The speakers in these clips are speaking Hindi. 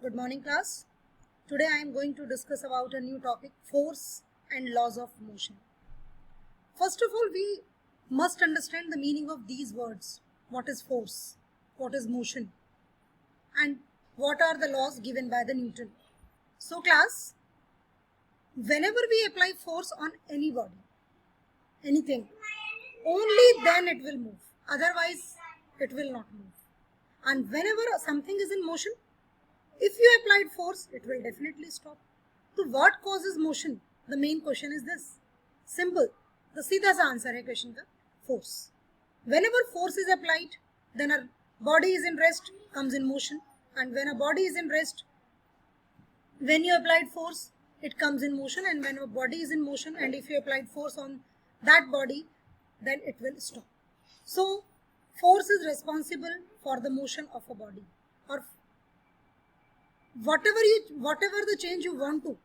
Good morning, class. Today I am going to discuss about a new topic, force and laws of motion. First of all, we must understand the meaning of these words. What is force? What is motion? And what are the laws given by the Newton? So class, whenever we apply force on any body, anything, only then it will move. Otherwise, it will not move. And whenever something is in motion, if you applied force, it will definitely stop. So what causes motion? The main question is this. Simple. The सीधा सा आंसर है क्वेश्चन का, force. Whenever force is applied, then a body is in rest, comes in motion. And when a body is in rest, when you applied force, it comes in motion. And when a body is in motion, and if you applied force on that body, then it will stop. So force is responsible for the motion of a body, or whatever the change you want to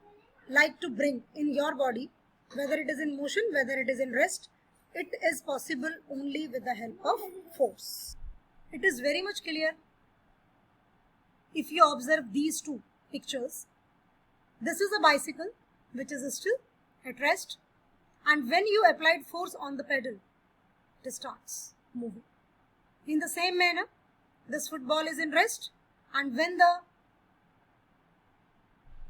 like to bring in your body, whether it is in motion, whether it is in rest, it is possible only with the help of force. It is very much clear if you observe these two pictures. This is a bicycle which is still at rest, and when you applied force on the pedal, it starts moving. In the same manner, this football is in rest, and when the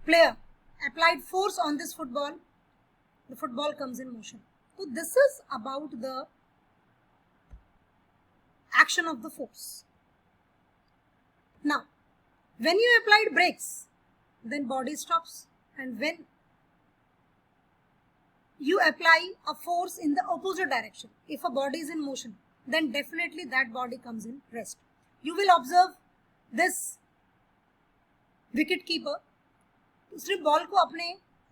player applied force on this football, the football comes in motion. So this is about the action of the force. Now, when you applied brakes, then body stops, and when you apply a force in the opposite direction, if a body is in motion, then definitely that body comes in rest. You will observe this wicket keeper, उसने बॉल को अपने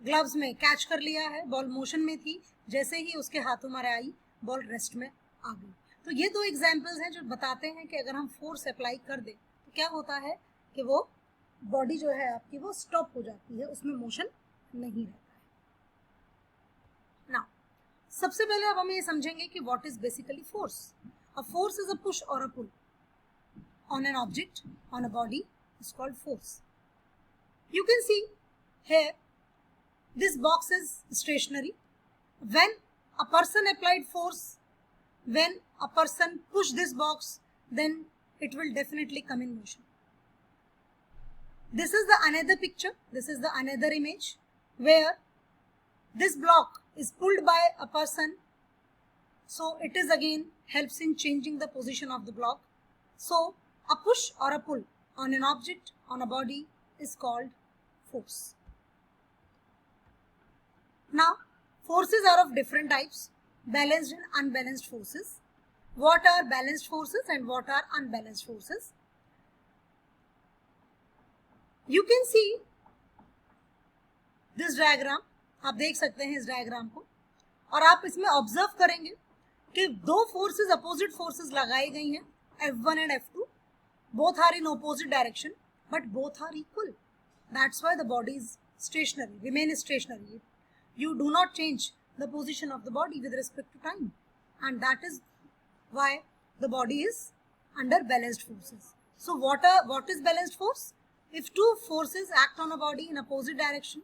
ग्लव्स में कैच कर लिया है, बॉल मोशन में थी, जैसे ही उसके हाथों में आई, बॉल रेस्ट में आ गई. तो ये दो एग्जांपल्स हैं जो बताते हैं कि अगर हम फोर्स अप्लाई कर दें तो क्या होता है कि वो बॉडी जो है आपकी वो स्टॉप हो जाती है, उसमें मोशन नहीं रहता है. नाउ सबसे पहले अब हम ये समझेंगे कि what is basically force. A force is a push और a pull on an object, on a body, is called force. You can see here, this box is stationary. When a person applied force, when a person pushed this box, then it will definitely come in motion. This is the another picture, this is the another image where this block is pulled by a person. So it is again helps in changing the position of the block. So a push or a pull on an object, on a body, is called force. Now, forces are of different types, balanced and unbalanced forces. What are balanced forces and what are unbalanced forces? You can see this diagram. आप देख सकते हैं इस डायग्राम को, और आप इसमें ऑब्जर्व करेंगे कि दो फोर्सेस, अपोजिट फोर्सेस लगाई गई हैं, F1 and F2. Both are in opposite direction, but both are equal. That's why the body is stationary, remain stationary. You do not change the position of the body with respect to time, and that is why the body is under balanced forces. So what is balanced force? If two forces act on a body in opposite direction,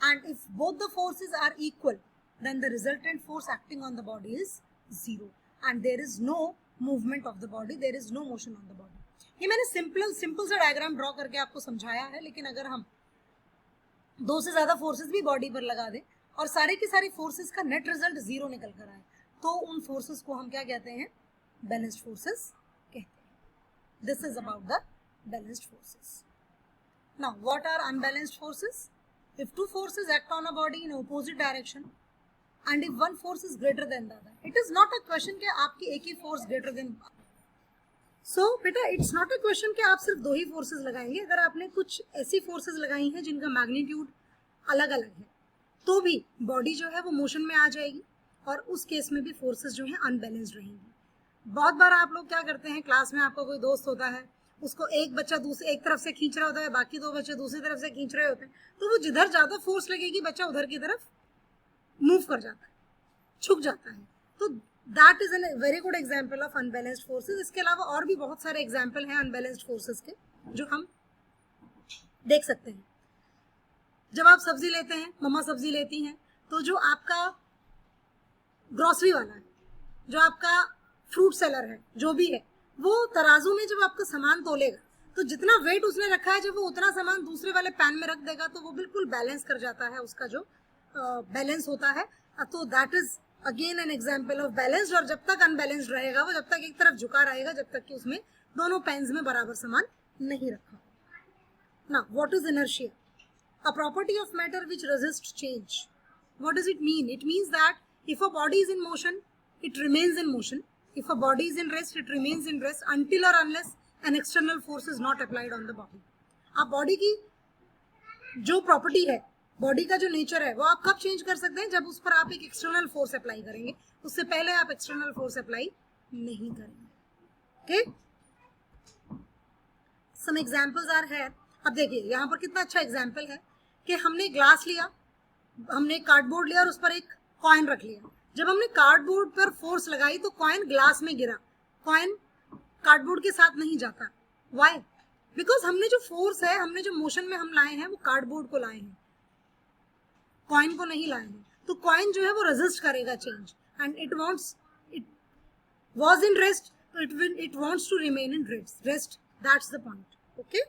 and if both the forces are equal, then the resultant force acting on the body is zero, and there is no movement of the body, there is no motion on the body. ये मैंने सिंपल सा डायग्राम ड्रॉ करके आपको समझाया है, लेकिन अगर हम दो से ज्यादा फोर्सेस भी बॉडी पर लगा दें और सारे की सारी फोर्सेस का नेट रिजल्ट जीरो निकल कर आए, तो उन फोर्सेस को हम क्या कहते हैं? बैलेंस्ड फोर्सेस कहते हैं. This is about the balanced forces. Now what are unbalanced forces? If two forces act on a body in opposite direction and if one force is greater than the other, it is not a question कि आपकी एक ही फोर्स greater than. सो बेटा, इट्स नॉट अ क्वेश्चन कि आप सिर्फ दो ही फोर्सेस लगाएंगे. अगर आपने कुछ ऐसी फोर्सेस लगाई हैं जिनका मैग्नीट्यूड अलग अलग है, तो भी बॉडी जो है वो मोशन में आ जाएगी, और उस केस में भी फोर्सेस जो है अनबैलेंस्ड रहेंगी. बहुत बार आप लोग क्या करते हैं, क्लास में आपका कोई दोस्त होता है, उसको एक बच्चा एक तरफ से खींच रहा होता है, बाकी दो बच्चे दूसरी तरफ से खींच रहे होते हैं, तो वो जिधर ज्यादा फोर्स लगेगी बच्चा उधर की तरफ मूव कर जाता है, झुक जाता है. तो that is an very good example of unbalanced forces. इसके अलावा और भी बहुत सारे एग्जाम्पल हैं अनबैलेंस्ड फोर्सेस के, जो हम देख सकते हैं जब आप सब्जी लेते हैं, मम्मा सब्जी लेती हैं, तो जो आपका ग्रोसरी वाला है, जो आपका फ्रूट सेलर है, जो भी है, वो तराजू में जब आपका सामान तोलेगा तो जितना वेट उसने रखा है, जब वो उतना सामान दूसरे वाले पैन में रख देगा तो वो बिल्कुल बैलेंस कर जाता है, उसका जो बैलेंस होता है। तो that is again an example of balanced. और जब तक अनबैलेंस्ड रहेगा वो, जब तक एक तरफ झुका रहेगा, जब तक कि उसमें दोनों पैन्स में बराबर सामान नहीं रखा। ना what is inertia? A property of matter which resists change. What does it mean? It means that if a body is in motion, it remains in motion. If a body is in rest, it remains in rest until or unless an external force is not applied on the body. आप बॉडी की जो प्रॉपर्टी है, बॉडी का जो नेचर है, वो आप कब चेंज कर सकते हैं? जब उस पर आप एक एक्सटर्नल फोर्स अप्लाई करेंगे। उससे पहले आप एक्सटर्नल फोर्स अप्लाई नहीं करेंगे। ओके, सम एग्जाम्पल्स आर है। अब देखिए यहाँ पर कितना अच्छा एग्जाम्पल है कि हमने ग्लास लिया, हमने कार्डबोर्ड लिया और उस पर एक कॉइन रख लिया। जब हमने कार्डबोर्ड पर फोर्स लगाई तो कॉइन ग्लास में गिरा, कॉइन कार्डबोर्ड के साथ नहीं जाता। व्हाई? बिकॉज हमने जो फोर्स है, हमने जो मोशन में हम लाए हैं, वो कार्डबोर्ड को लाए हैं, कॉइन को नहीं लाए हैं। तो कॉइन जो है वो रेजिस्ट करेगा change, and it was in rest, it wants to remain in rest. That's the point. Okay,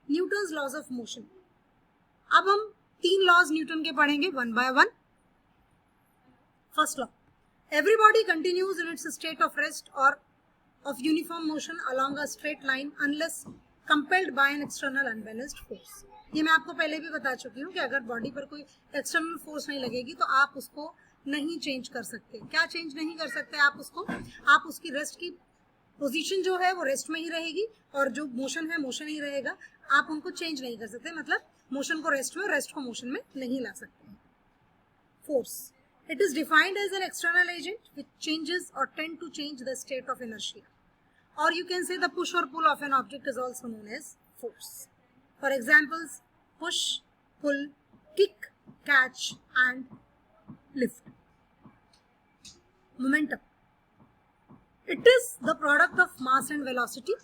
Newton's laws of motion. अब हम 3 लॉज न्यूटन के पढ़ेंगे one by one. First law, every body continues in its state of rest और of uniform motion along a straight line unless compelled by an external unbalanced force. ये मैं आपको पहले भी बता चुकी हूँ कि अगर बॉडी पर कोई एक्सटर्नल फोर्स नहीं लगेगी तो आप उसको नहीं चेंज कर सकते। क्या चेंज नहीं कर सकते आप उसको? आप उसकी रेस्ट की पोजीशन जो है वो रेस्ट में ही रहेगी और जो मोशन है मोशन ही रहेगा। आप उनको चेंज नहीं कर सकते, मतलब मोशन को रेस्ट में, रेस्ट को मोशन में नहीं ला सकते। Force, it is defined as an external agent which changes or tend to change the state of inertia, or you can say the push or pull of an object is also known as force. For examples, push, pull, kick, catch and lift. Momentum, it is the product of mass and velocity.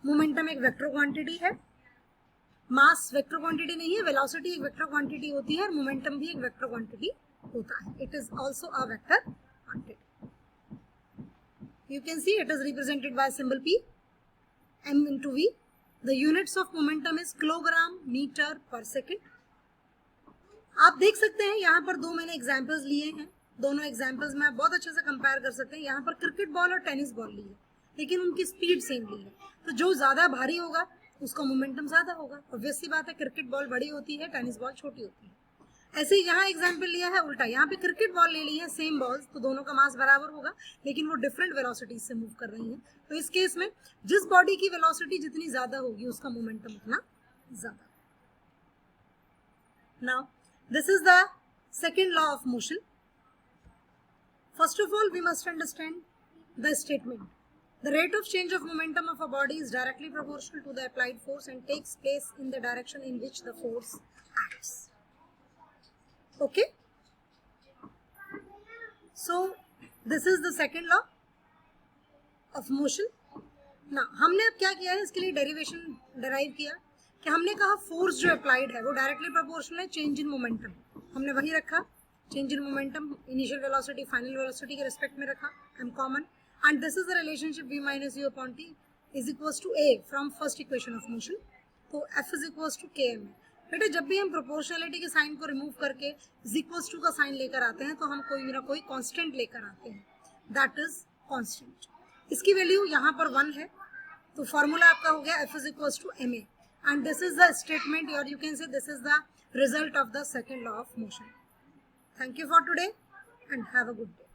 Momentum एक वेक्टर क्वांटिटी है, मास वेक्टर क्वांटिटी नहीं है, वेलोसिटी एक वेक्टर क्वांटिटी होती है और मोमेंटम भी एक वेक्टर क्वांटिटी होता है। It is also a vector quantity. You can see it is represented by symbol P, m into v. The units of momentum is kilogram meter per second. आप देख सकते हैं यहाँ पर 2 मैंने एग्जाम्पल्स लिए हैं। दोनों एग्जाम्पल्स में आप बहुत अच्छे से कंपेयर कर सकते हैं। यहाँ पर क्रिकेट बॉल और टेनिस बॉल ली है, लेकिन उनकी स्पीड सेम ली है। तो जो ज्यादा भारी होगा उसका मोमेंटम ज्यादा होगा। ऑब्वियस सी बात है, क्रिकेट बॉल बड़ी होती है, टेनिस बॉल छोटी होती है। ऐसे ही यहाँ एग्जाम्पल लिया है उल्टा, यहाँ पे क्रिकेट बॉल ले ली है, सेम बॉल्स, तो दोनों का मास बराबर होगा, लेकिन वो डिफरेंट वेलोसिटी से मूव कर रही हैं। तो इस केस में जिस बॉडी की वेलोसिटी जितनी ज्यादा होगी उसका मोमेंटम उतना ज्यादा। Now this is the second law of motion. First of all we must understand the statement. The rate of change of momentum of a body is directly proportional to the applied force and takes place in the direction in which the force acts. Okay? So, this is the second law of motion. Now, हमने अब क्या किया है, इसके लिए डेरिवेशन डेराइव किया कि हमने कहा फोर्स जो अप्लाइड है वो डायरेक्टली प्रोपोर्शनल है चेंज इन मोमेंटम। हमने वही रखा, change in momentum initial velocity final velocity के रिस्पेक्ट में रखा, M common. And this is the relationship v minus u upon t is equals to a from first equation of motion. तो f is equals to km। बेटा जब भी हम प्रोपोर्शनलिटी के साइन को रिमूव करके is equals to का साइन लेकर आते हैं तो हम कोई ना कोई कांस्टेंट लेकर आते हैं, दैट इज कांस्टेंट। इसकी वैल्यू यहाँ पर 1 है, तो फॉर्मूला आपका हो गया f is equals to ma, and this is the statement, or you can say this is the result of the second law of motion. Thank you for today and have a good day.